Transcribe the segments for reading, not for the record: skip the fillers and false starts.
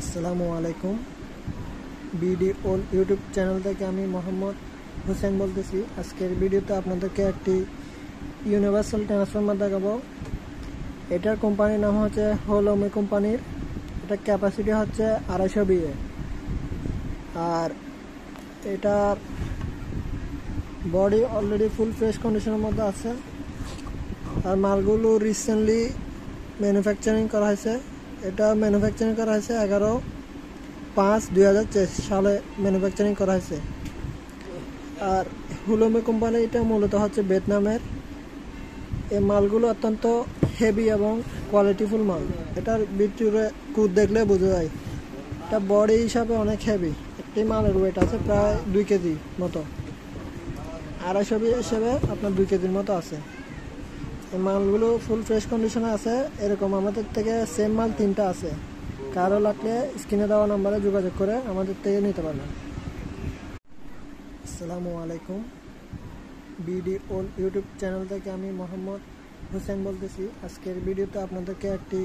আসসালামু আলাইকুম। বিডি ওল ইউটিউব চ্যানেল থেকে আমি মোহাম্মদ হোসেন বলতেছি। আজকের ভিডিওতে আপনাদেরকে একটি ইউনিভার্সাল ট্রান্সফরমার দেখাবো। এটার কোম্পানির নাম হচ্ছে হোলোমি কোম্পানির। এটা ক্যাপাসিটি হচ্ছে 250 বিএ, আর এটার বডি অলরেডি ফুল ফ্রেশ কন্ডিশনের মধ্যে আছে। আর মালগুলো রিসেন্টলি ম্যানুফ্যাকচারিং করা হয়েছে। এটা ম্যানুফ্যাকচারিং করা হয়েছে 11/5/2023 সালে ম্যানুফ্যাকচারিং করা হয়েছে। আর হুলোমি কোম্পানি এটা মূলত হচ্ছে ভিয়েতনামের। এই মালগুলো অত্যন্ত হেভি এবং কোয়ালিটিফুল মাল। এটার ভিতরে কুদ দেখলে বোঝা যায়। এটা বডি হিসাবে অনেক হেভি। একটি মালের ওয়েট আছে প্রায় 2 কেজি মতো। 250 হিসেবে আপনার 2 কেজির মতো আছে। এই মালগুলো ফুল ফ্রেশ কন্ডিশনে আছে। এরকম আমাদের থেকে সেম মাল 3টা আছে। কারো লাগলে স্ক্রিনে দেওয়া নাম্বারে যোগাযোগ করে আমাদের থেকে নিতে পারবেন। আসসালামু আলাইকুম। বিডি ওল ইউটিউব চ্যানেল থেকে আমি মোহাম্মদ হোসেন বলতেছি। আজকের ভিডিওতে আপনাদেরকে একটি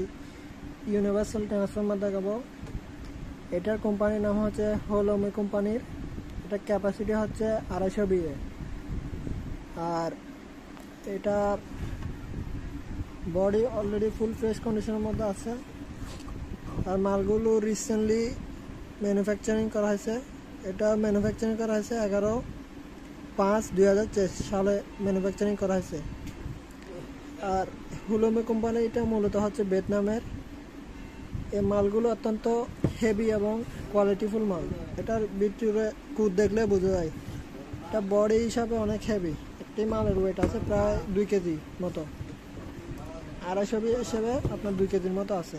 ইউনিভার্সাল ট্রান্সফরমার দেখাবো। এটার কোম্পানির নাম হচ্ছে হোলোমি কোম্পানির। এটা ক্যাপাসিটি হচ্ছে 250 বিএ, আর এটার বডি অলরেডি ফুল ফ্রেশ কন্ডিশনের মধ্যে আছে। আর মালগুলো রিসেন্টলি ম্যানুফ্যাকচারিং করা হয়েছে। এটা ম্যানুফ্যাকচারিং করা হয়েছে 11/5/2023 সালে ম্যানুফ্যাকচারিং করা হয়েছে। আর হুলোমি কোম্পানি এটা মূলত হচ্ছে ভিয়েতনামের। এই মালগুলো অত্যন্ত হেভি এবং কোয়ালিটিফুল মাল। এটার ভিতরে কুদ দেখলে বোঝা যায়। এটা বডি হিসাবে অনেক হেভি। একটি মালের ওয়েট আছে প্রায় 2 কেজি মতো। 250 হিসেবে আপনার 2 কেজির মতো আছে।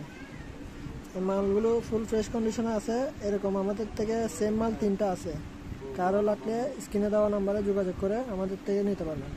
এই মালগুলো ফুল ফ্রেশ কন্ডিশনে আছে। এরকম আমাদের থেকে সেম মাল 3টা আছে। কারো লাগলে স্ক্রিনে দেওয়া নাম্বারে যোগাযোগ করে আমাদের থেকে নিতে পারবেন।